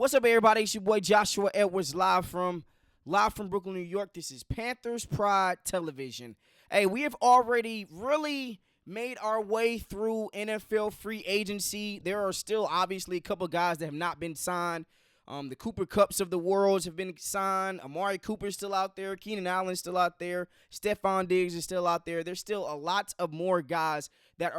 What's up, everybody? It's your boy Joshua Edwards, live from Brooklyn, New York. This is Panthers Pride Television. Hey, we have already really made our way through NFL free agency. There are still obviously a couple guys that have not been signed. The Cooper Kupps of the world have been signed. Amari Cooper's still out there. Keenan Allen's still out there. Stephon Diggs is still out there. There's still a lot of more guys that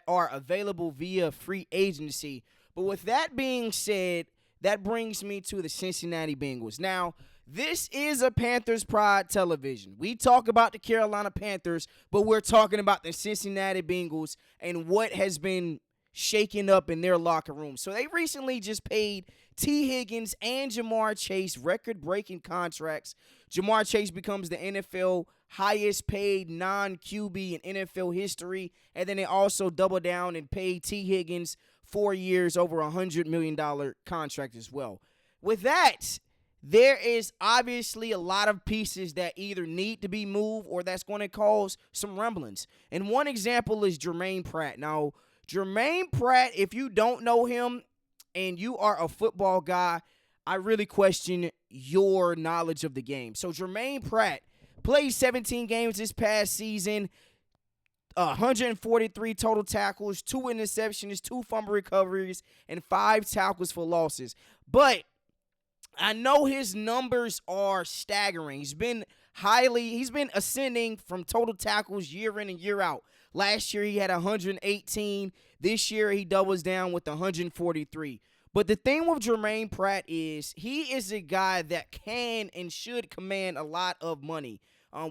are available via free agency. But with that being said, that brings me to the Cincinnati Bengals. Now, this is a Panthers Pride television. We talk about the Carolina Panthers, but we're talking about the Cincinnati Bengals and what has been shaken up in their locker room. So they recently just paid T. Higgins and Jamar Chase record-breaking contracts. Jamar Chase becomes the NFL highest paid non-QB in NFL history, and then they also double down and pay T. Higgins 4 years, over $100 million contract as well. With that, there is obviously a lot of pieces that either need to be moved or that's going to cause some rumblings. And one example is Germaine Pratt. Now, Germaine Pratt, if you don't know him and you are a football guy, I really question your knowledge of the game. So Germaine Pratt played 17 games this past season, 143 total tackles, 2 interceptions, 2 fumble recoveries, and 5 tackles for losses. But I know his numbers are staggering. He's been ascending from total tackles year in and year out. Last year he had 118. This year he doubles down with 143. But the thing with Germaine Pratt is he is a guy that can and should command a lot of money.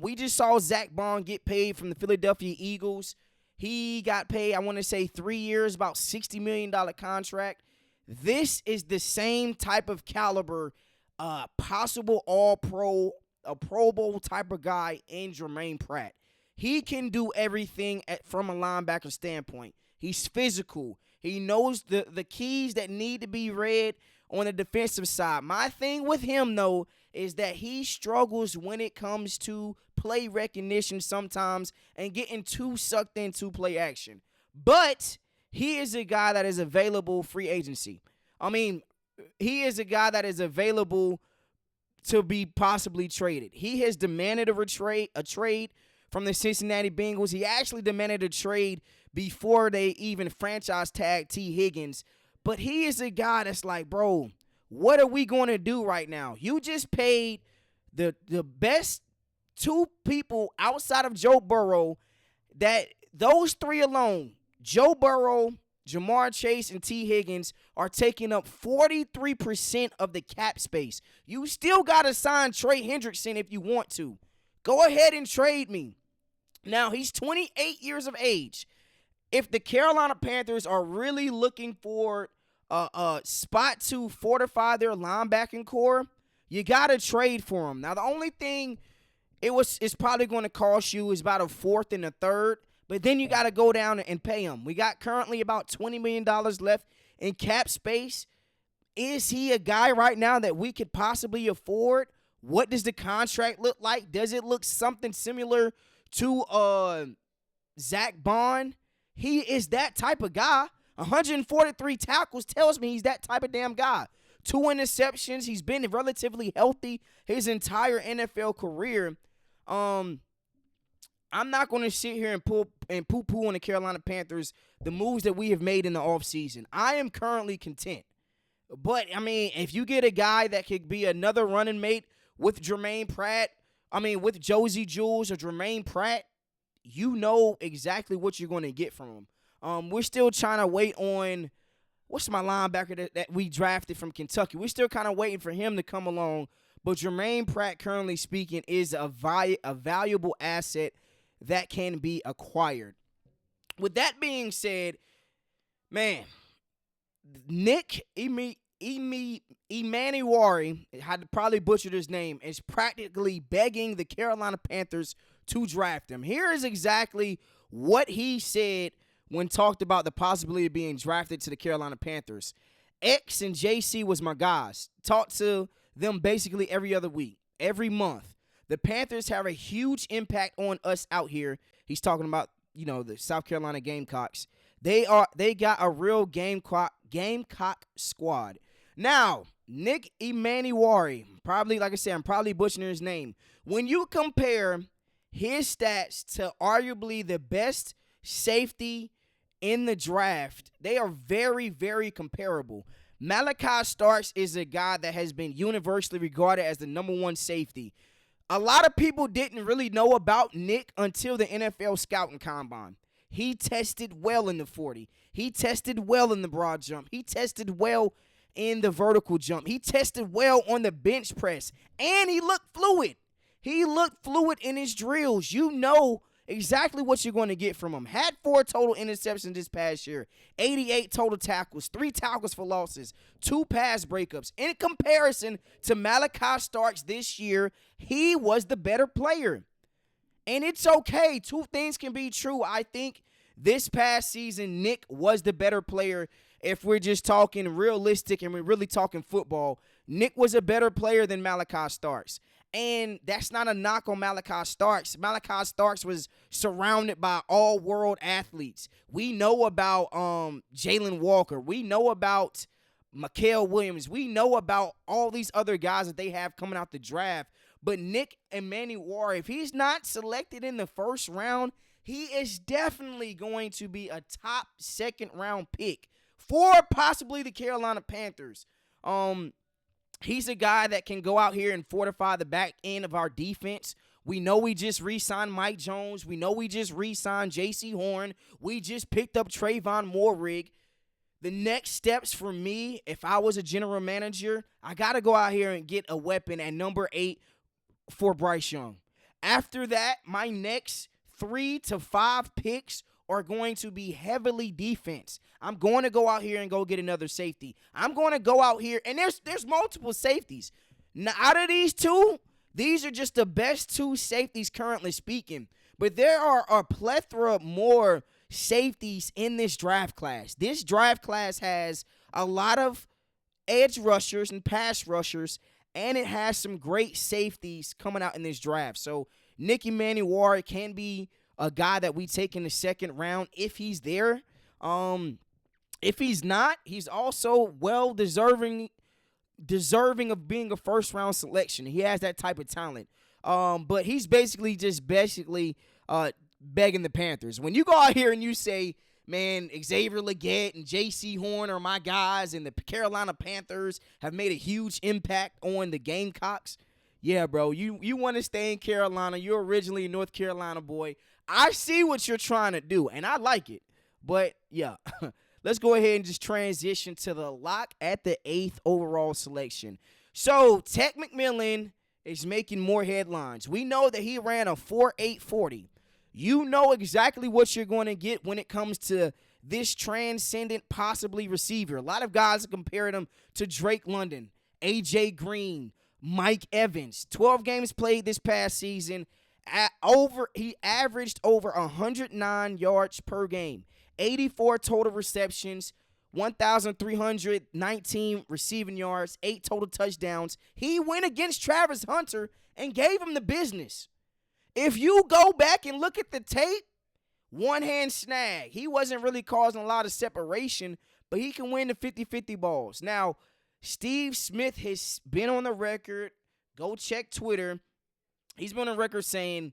We just saw Zach Bond get paid from the Philadelphia Eagles. He got paid, I want to say, 3 years, about $60 million contract. This is the same type of caliber, possible all-pro, a Pro Bowl type of guy in Germaine Pratt. He can do everything from a linebacker standpoint. He's physical. He knows the keys that need to be read on the defensive side. My thing with him, though, is that he struggles when it comes to play recognition sometimes and getting too sucked into play action. But he is a guy that is available free agency. I mean, he is a guy that is available to be possibly traded. He has demanded a trade from the Cincinnati Bengals. He actually demanded a trade before they even franchise tagged T. Higgins. But he is a guy that's like, bro, what are we going to do right now? You just paid the best 2 people outside of Joe Burrow, that those 3 alone, Joe Burrow, Jamar Chase, and T. Higgins, are taking up 43% of the cap space. You still got to sign Trey Hendrickson if you want to. Go ahead and trade me. Now, he's 28 years of age. If the Carolina Panthers are really looking for a spot to fortify their linebacking core, you got to trade for him. Now, the only thing it's probably going to cost you is about a 4th and a 3rd, but then you got to go down and pay him. We got currently about $20 million left in cap space. Is he a guy right now that we could possibly afford? What does the contract look like? Does it look something similar to Zach Bond? He is that type of guy. 143 tackles tells me he's that type of damn guy. 2 interceptions. He's been relatively healthy his entire NFL career. I'm not going to sit here and poo-poo on the Carolina Panthers, the moves that we have made in the offseason. I am currently content. But, I mean, if you get a guy that could be another running mate with Germaine Pratt, with Josie Jules or Germaine Pratt, you know exactly what you're going to get from him. We're still trying to wait on, what's my linebacker that we drafted from Kentucky? We're still kind of waiting for him to come along. But Germaine Pratt, currently speaking, is a valuable asset that can be acquired. With that being said, man, Nick Emmanwori, I had to probably butcher his name, is practically begging the Carolina Panthers to draft him. Here is exactly what he said when talked about the possibility of being drafted to the Carolina Panthers. X and JC was my guys. Talked to them basically every other week, every month. The Panthers have a huge impact on us out here. He's talking about, the South Carolina Gamecocks. They got a real Gamecock squad. Now, Nick Emmanwori, probably, like I said, I'm probably butchering his name. When you compare his stats to arguably the best safety in the draft, they are very, very comparable. Malachi Starks is a guy that has been universally regarded as the number one safety. A lot of people didn't really know about Nick until the NFL scouting combine. He tested well in the 40. He tested well in the broad jump. He tested well in the vertical jump. He tested well on the bench press. And he looked fluid. He looked fluid in his drills. You know exactly what you're going to get from him. Had 4 total interceptions this past year, 88 total tackles, 3 tackles for losses, 2 pass breakups. In comparison to Malachi Starks this year, he was the better player. And it's okay. 2 things can be true. I think this past season, Nick was the better player. If we're just talking realistic and we're really talking football, Nick was a better player than Malachi Starks. And that's not a knock on Malachi Starks. Malachi Starks was surrounded by all-world athletes. We know about Jalen Walker. We know about Mikael Williams. We know about all these other guys that they have coming out the draft. But Nick Emmanwori, if he's not selected in the first round, he is definitely going to be a top second-round pick for possibly the Carolina Panthers. He's a guy that can go out here and fortify the back end of our defense. We know we just re-signed Mike Jones. We know we just re-signed J.C. Horn. We just picked up Trayvon Moehrig. The next steps for me, if I was a general manager, I got to go out here and get a weapon at number 8 for Bryce Young. After that, my next 3 to 5 picks are going to be heavily defense. I'm going to go out here and go get another safety. I'm going to go out here, and there's multiple safeties. Now, out of these 2, these are just the best 2 safeties currently speaking. But there are a plethora more safeties in this draft class. This draft class has a lot of edge rushers and pass rushers, and it has some great safeties coming out in this draft. So Nick Emmanwori can be a guy that we take in the second round if he's there. If he's not, he's also well deserving of being a first-round selection. He has that type of talent. But he's basically begging the Panthers. When you go out here and you say, man, Xavier Legette and J.C. Horn are my guys, and the Carolina Panthers have made a huge impact on the Gamecocks, yeah, bro, you want to stay in Carolina. You're originally a North Carolina boy. I see what you're trying to do, and I like it. But, yeah, let's go ahead and just transition to the lock at the 8th overall selection. So, Tech McMillan is making more headlines. We know that he ran a 4.840. You know exactly what you're going to get when it comes to this transcendent, possibly receiver. A lot of guys are comparing him to Drake London, A.J. Green, Mike Evans. 12 games played this past season. He averaged over 109 yards per game, 84 total receptions, 1,319 receiving yards, 8 total touchdowns. He went against Travis Hunter and gave him the business. If you go back and look at the tape, one-hand snag. He wasn't really causing a lot of separation, but he can win the 50-50 balls. Now, Steve Smith has been on the record. Go check Twitter. He's been on the record saying,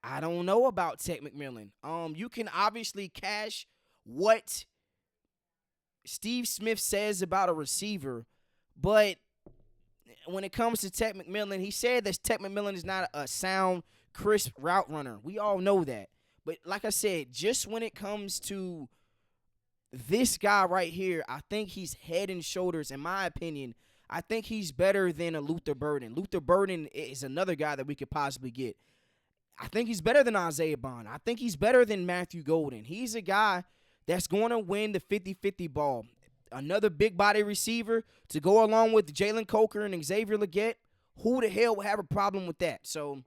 I don't know about Tech McMillan. You can obviously cash what Steve Smith says about a receiver, but when it comes to Tech McMillan, he said that Tech McMillan is not a sound, crisp route runner. We all know that. But like I said, just when it comes to this guy right here, I think he's head and shoulders, in my opinion, I think he's better than a Luther Burden. Luther Burden is another guy that we could possibly get. I think he's better than Isaiah Bond. I think he's better than Matthew Golden. He's a guy that's going to win the 50-50 ball. Another big body receiver to go along with Jalen Coker and Xavier Legette. Who the hell would have a problem with that? So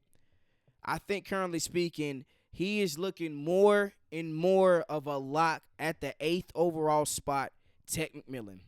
I think currently speaking, he is looking more and more of a lock at the 8th overall spot, Tech McMillan.